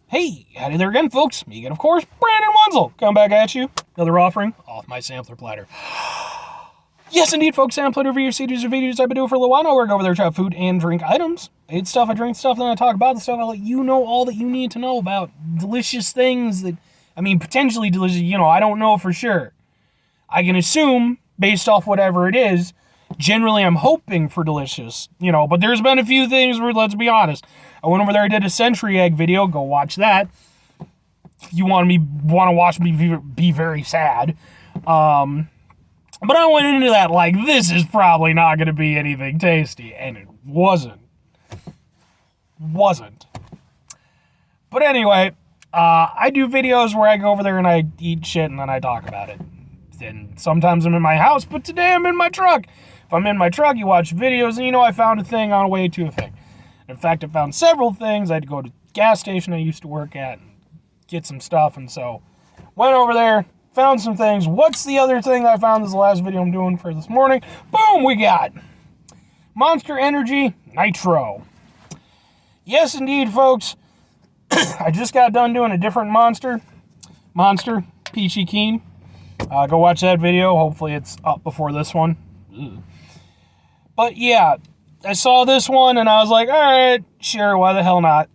Hey, howdy there again, folks. Me again, of course, Brandon Wenzel. Come back at you. Another offering off my sampler platter. Yes, indeed, folks. Sampler platter over your CDs or videos I've been doing for a little while now. We're over there to try food and drink items. I eat stuff, I drink stuff, then I talk about the stuff. I let you know all that you need to know about delicious things that, potentially delicious. I don't know for sure. I can assume, based off whatever it is, generally I'm hoping for delicious, but there's been a few things where, let's be honest, I went over there, I did a century egg video, go watch that. If you want to watch me be very sad. But I went into that like, this is probably not going to be anything tasty, and it wasn't. But anyway, I do videos where I go over there and I eat shit and then I talk about it. And sometimes I'm in my house, but today I'm in my truck. If I'm in my truck, you watch videos, and I found a thing on the way to a thing. In fact, I found several things. I had to go to the gas station I used to work at and get some stuff, and so went over there, found some things. What's the other thing I found? This is the last video I'm doing for this morning. Boom, we got Monster Energy Nitro. Yes, indeed, folks. I just got done doing a different Monster, Peachy Keen. Go watch that video. Hopefully it's up before this one. But yeah, I saw this one and I was like, alright, sure, why the hell not?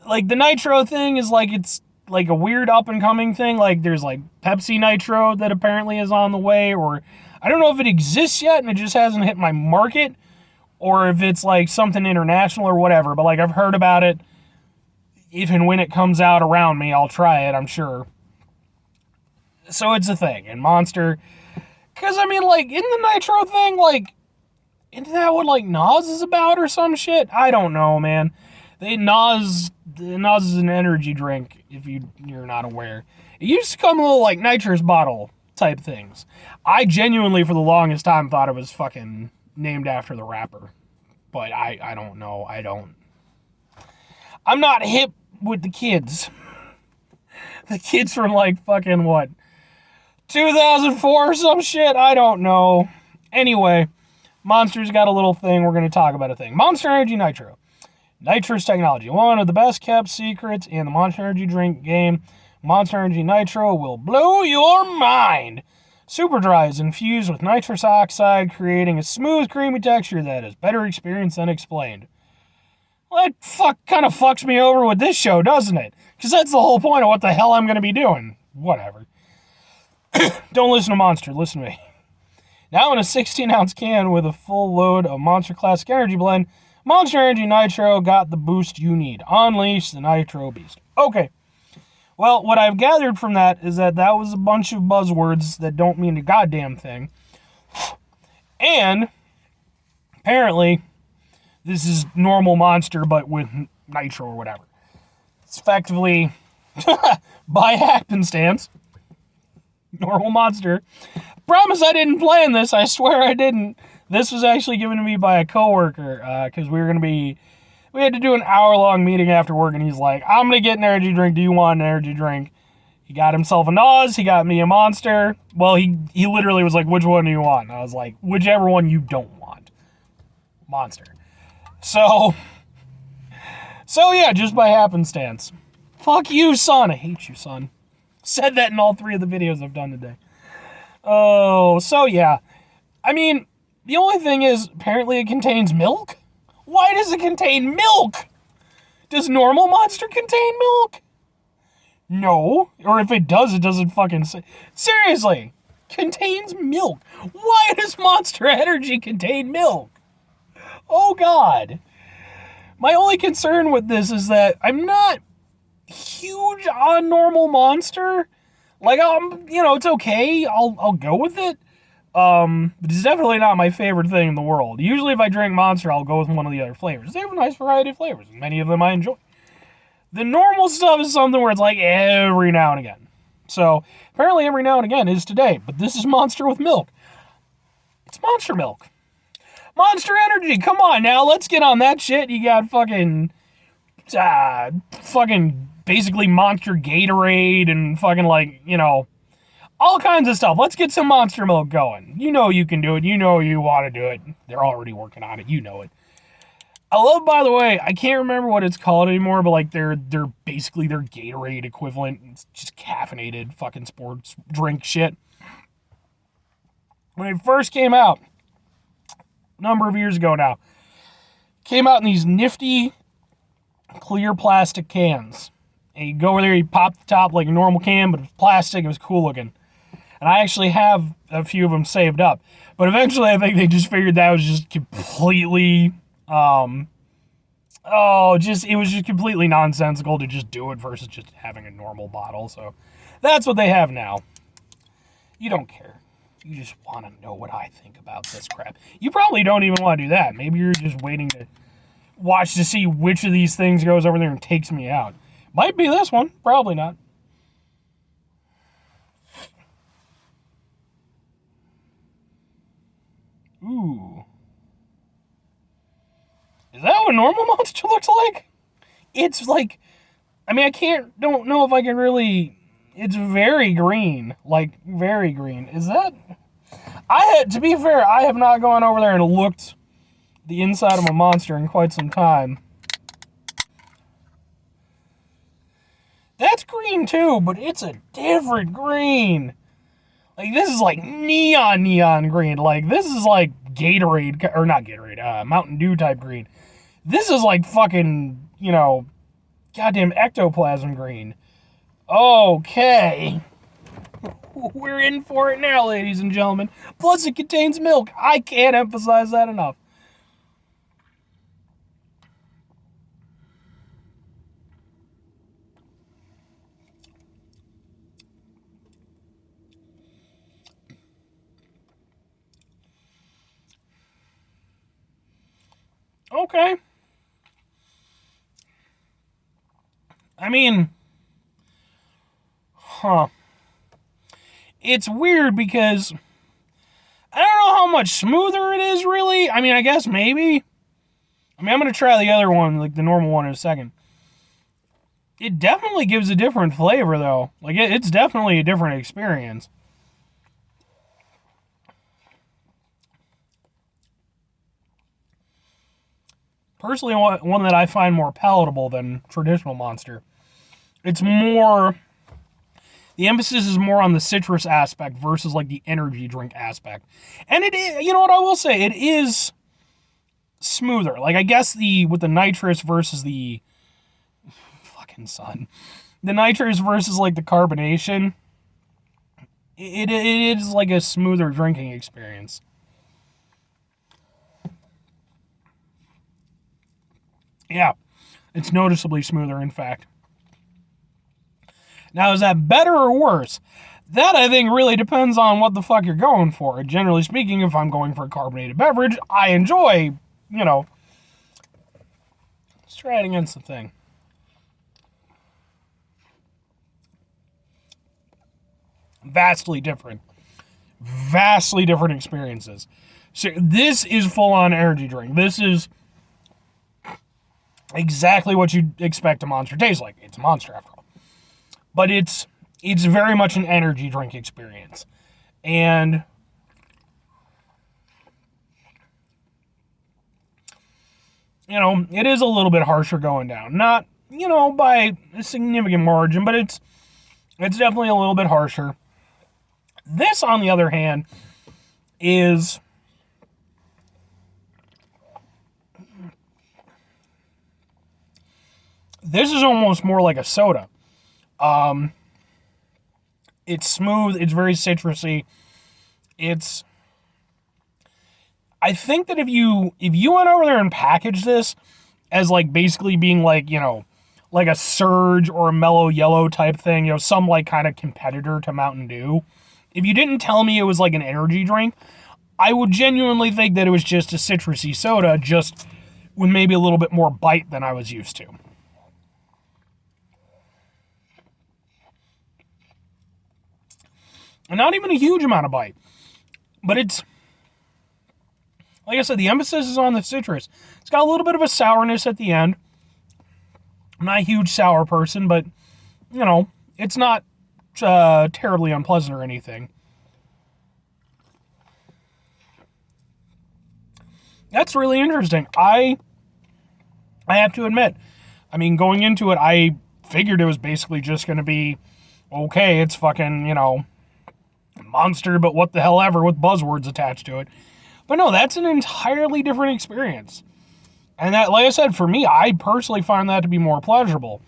Like, the Nitro thing is like, it's like a weird up and coming thing. Like, there's like Pepsi Nitro that apparently is on the way, or I don't know if it exists yet and it just hasn't hit my market, or if it's like something international or whatever. But like, I've heard about it. If and when it comes out around me, I'll try it, I'm sure. So it's a thing. And Monster, because like, in the Nitro thing, like, isn't that what like NOS is about or some shit? I don't know, man. NOS is an energy drink, if you're not aware. It used to come in little like nitrous bottle type things. I genuinely, for the longest time, thought it was fucking named after the rapper. But I don't know. I'm not hip with the kids. The kids from like fucking what? 2004 or some shit? I don't know. Anyway, Monster's got a little thing. We're going to talk about a thing. Monster Energy Nitro. Nitrous technology. One of the best kept secrets in the Monster Energy drink game. Monster Energy Nitro will blow your mind. Super Dry is infused with nitrous oxide, creating a smooth, creamy texture that is better experienced than explained. Well, that kind of fucks me over with this show, doesn't it? Because that's the whole point of what the hell I'm going to be doing. Whatever. Don't listen to Monster. Listen to me. Now in a 16-ounce can with a full load of Monster Classic Energy Blend, Monster Energy Nitro got the boost you need. Unleash the Nitro Beast. Okay. Well, what I've gathered from that is that was a bunch of buzzwords that don't mean a goddamn thing. And apparently, this is normal Monster, but with Nitro or whatever. It's effectively, by happenstance, normal Monster. Promise I didn't plan this. I swear I didn't. This was actually given to me by a coworker, because we had to do an hour-long meeting after work, and he's like, I'm going to get an energy drink. Do you want an energy drink? He got himself a NOS. He got me a Monster. Well, he literally was like, which one do you want? And I was like, whichever one you don't want. Monster. So yeah, just by happenstance. Fuck you, son. I hate you, son. Said that in all 3 of the videos I've done today. Oh, so yeah. The only thing is, apparently it contains milk? Why does it contain milk? Does normal Monster contain milk? No. Or if it does, it doesn't fucking say. Seriously. Contains milk. Why does Monster Energy contain milk? Oh, God. My only concern with this is that I'm not huge on normal Monster. Like, it's okay. I'll go with it. But it's definitely not my favorite thing in the world. Usually if I drink Monster, I'll go with one of the other flavors. They have a nice variety of flavors, and many of them I enjoy. The normal stuff is something where it's like every now and again. So, apparently every now and again is today, but this is Monster with milk. It's Monster milk. Monster Energy, come on now, let's get on that shit. You got fucking basically Monster Gatorade and fucking like, all kinds of stuff. Let's get some Monster milk going. You know you can do it. You know you want to do it. They're already working on it. You know it. I love, by the way, I can't remember what it's called anymore, but like they're basically their Gatorade equivalent. It's just caffeinated fucking sports drink shit. When it first came out, a number of years ago now, came out in these nifty clear plastic cans. And you go over there, you pop the top like a normal can, but it was plastic, it was cool looking. And I actually have a few of them saved up. But eventually I think they just figured that was just completely it was just completely nonsensical to just do it versus just having a normal bottle. So that's what they have now. You don't care. You just want to know what I think about this crap. You probably don't even want to do that. Maybe you're just waiting to watch to see which of these things goes over there and takes me out. Might be this one. Probably not. Ooh. Is that what a normal monster looks like? It's like, I mean, don't know if I can really, it's very green. Like, very green. Is that, to be fair, I have not gone over there and looked the inside of a monster in quite some time. That's green too, but it's a different green. Like, this is like neon green. Like, this is like Gatorade, or not Gatorade, Mountain Dew type green. This is like fucking, goddamn ectoplasm green. Okay. We're in for it now, ladies and gentlemen. Plus, it contains milk. I can't emphasize that enough. Okay. I mean, it's weird because I don't know how much smoother it is, really. I mean, I guess maybe. I mean, I'm going to try the other one, like the normal one, in a second. It definitely gives a different flavor, though. Like, it's definitely a different experience. Personally, one that I find more palatable than traditional Monster. It's more, the emphasis is more on the citrus aspect versus like the energy drink aspect. And it is, you know what I will say, it is smoother. Like, I guess with the nitrous versus the fucking sun, the nitrous versus like the carbonation, it is like a smoother drinking experience. Yeah, it's noticeably smoother, in fact. Now, is that better or worse? That, I think, really depends on what the fuck you're going for. Generally speaking, if I'm going for a carbonated beverage, I enjoy, let's try it against the thing. Vastly different experiences. So this is full-on energy drink. This is exactly what you'd expect a Monster to taste like. It's a Monster, after all. But it's very much an energy drink experience. And it is a little bit harsher going down. Not, by a significant margin, but it's definitely a little bit harsher. This, on the other hand, is almost more like a soda. It's smooth. It's very citrusy. I think that if you went over there and packaged this as like basically being like, like a Surge or a Mellow Yellow type thing, some like kind of competitor to Mountain Dew, if you didn't tell me it was like an energy drink, I would genuinely think that it was just a citrusy soda, just with maybe a little bit more bite than I was used to. And not even a huge amount of bite. But it's, like I said, the emphasis is on the citrus. It's got a little bit of a sourness at the end. I'm not a huge sour person, but, it's not terribly unpleasant or anything. That's really interesting. I I have to admit, I mean, going into it, I figured it was basically just going to be, okay, it's fucking, Monster, but what the hell ever with buzzwords attached to it. But no, that's an entirely different experience. And that, like I said, for me, I personally find that to be more pleasurable.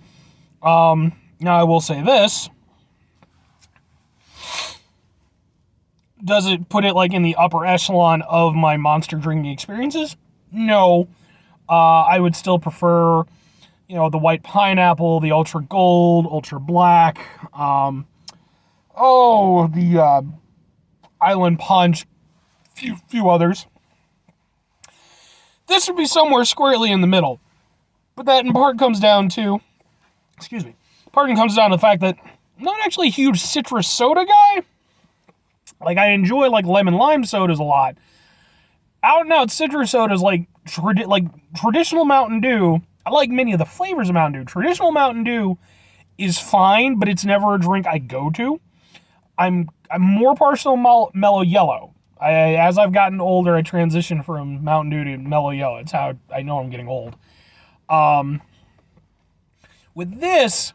Now, I will say this. Does it put it, like, in the upper echelon of my Monster drinking experiences? No. I would still prefer, the white pineapple, the ultra gold, ultra black, the island punch, few others. This would be somewhere squarely in the middle. But that in part comes down to, the fact that I'm not actually a huge citrus soda guy. Like, I enjoy, like, lemon lime sodas a lot. Out and out citrus sodas, like traditional Mountain Dew. I like many of the flavors of Mountain Dew. Traditional Mountain Dew is fine, but it's never a drink I go to. I'm more partial to Mellow Yellow. As I've gotten older, I transitioned from Mountain Dew to Mellow Yellow. It's how I know I'm getting old. With this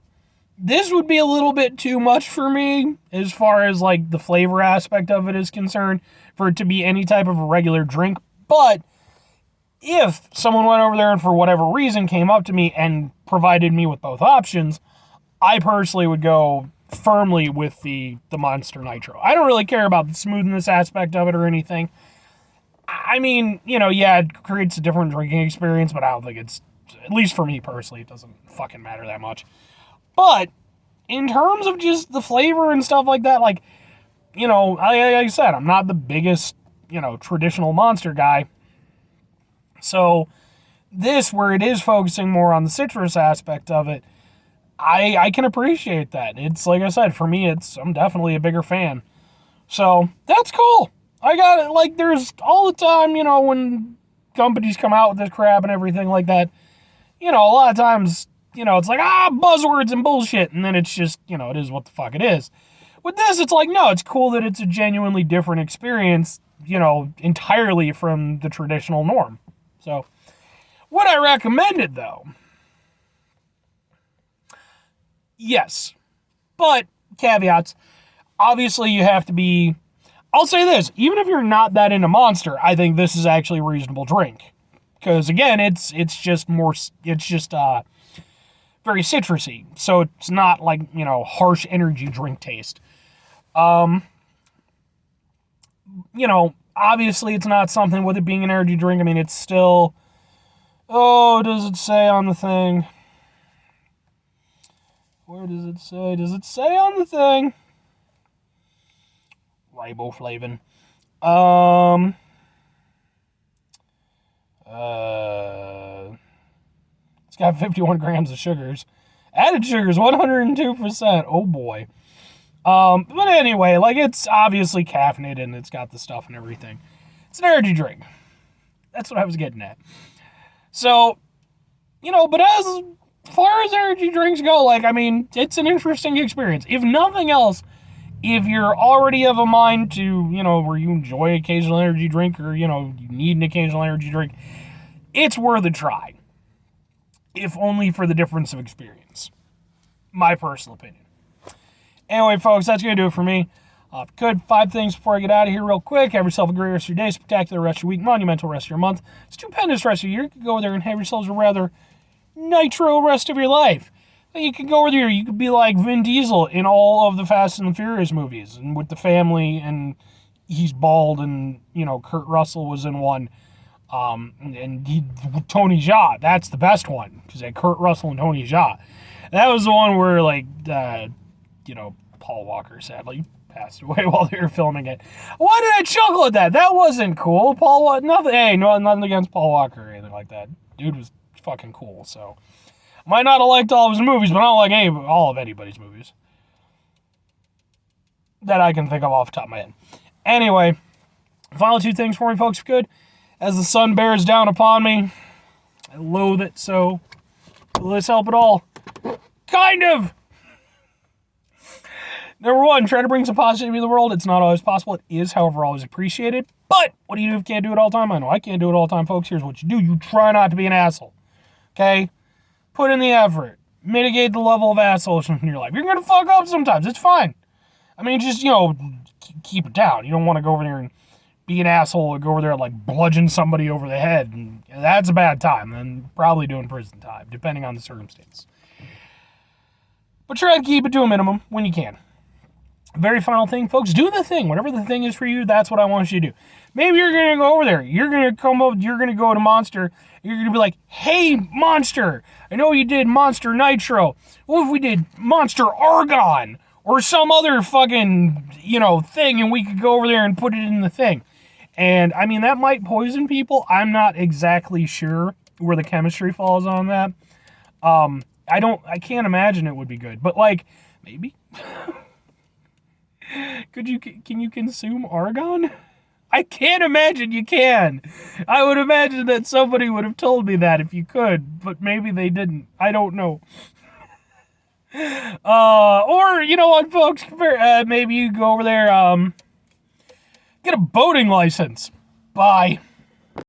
would be a little bit too much for me as far as, like, the flavor aspect of it is concerned for it to be any type of a regular drink. But if someone went over there and for whatever reason came up to me and provided me with both options, I personally would go firmly with the Monster Nitro. I don't really care about the smoothness aspect of it or anything. I mean, it creates a different drinking experience, but I don't think it's, at least for me personally, it doesn't fucking matter that much. But in terms of just the flavor and stuff like that, like, like I said, I'm not the biggest, traditional Monster guy. So this, where it is focusing more on the citrus aspect of it, I can appreciate that. It's, like I said, for me, I'm definitely a bigger fan. So that's cool. I got it. Like, there's all the time, when companies come out with this crap and everything like that, a lot of times, it's like, buzzwords and bullshit. And then it's just, it is what the fuck it is. With this, it's like, no, it's cool that it's a genuinely different experience, entirely from the traditional norm. So, would I recommend it, though? Yes. But, caveats. Obviously, you have to be... I'll say this. Even if you're not that into Monster, I think this is actually a reasonable drink. Because, again, it's just more... It's just, very citrusy. So, it's not like, harsh energy drink taste. Obviously, it's not something with it being an energy drink. I mean, it's still... Oh, does it say on the thing? Where does it say? Does it say on the thing? Riboflavin. It's got 51 grams of sugars. Added sugars, 102%. Oh, boy. But anyway, like, it's obviously caffeinated and it's got the stuff and everything. It's an energy drink. That's what I was getting at. So, but as far as energy drinks go, like, I mean, it's an interesting experience. If nothing else, if you're already of a mind to, where you enjoy occasional energy drink or, you need an occasional energy drink, it's worth a try. If only for the difference of experience. My personal opinion. Anyway, folks, that's going to do it for me. If you could, 5 things before I get out of here real quick. Have yourself a great rest of your day, spectacular rest of your week, monumental rest of your month, stupendous rest of your year. You can go there and have yourselves a rather nitro rest of your life. Then you can go over there, you could be like Vin Diesel in all of the Fast and the Furious movies, and with the family, and he's bald, and, Kurt Russell was in one. And Tony Jaa, that's the best one, because they had Kurt Russell and Tony Jaa. That was the one where, like, Paul Walker sadly passed away while they were filming it. Why did I chuckle at that? That wasn't cool. Nothing against Paul Walker or anything like that. Dude was fucking cool, so. Might not have liked all of his movies, but I don't like all of anybody's movies that I can think of off the top of my head. Anyway, final 2 things for me, folks, if you could. As the sun bears down upon me, I loathe it, so will this help at all? Kind of! Number 1, try to bring some positivity to the world. It's not always possible. It is, however, always appreciated. But what do you do if you can't do it all the time? I know I can't do it all the time, folks. Here's what you do. You try not to be an asshole. Okay? Put in the effort. Mitigate the level of assholism in your life. You're going to fuck up sometimes. It's fine. I mean, just, keep it down. You don't want to go over there and be an asshole or go over there and, like, bludgeon somebody over the head. And that's a bad time. And probably doing prison time, depending on the circumstance. But try to keep it to a minimum when you can. Very final thing, folks, do the thing. Whatever the thing is for you, that's what I want you to do. Maybe you're going to go over there. You're going to go to Monster. You're going to be like, hey, Monster, I know you did Monster Nitro. What if we did Monster Argon? Or some other fucking, thing, and we could go over there and put it in the thing. And, I mean, that might poison people. I'm not exactly sure where the chemistry falls on that. I can't imagine it would be good. But, like, maybe. Can you consume argon? I can't imagine you can. I would imagine that somebody would have told me that if you could, but maybe they didn't. I don't know. Or, you know what, folks, maybe you go over there, get a boating license. Bye.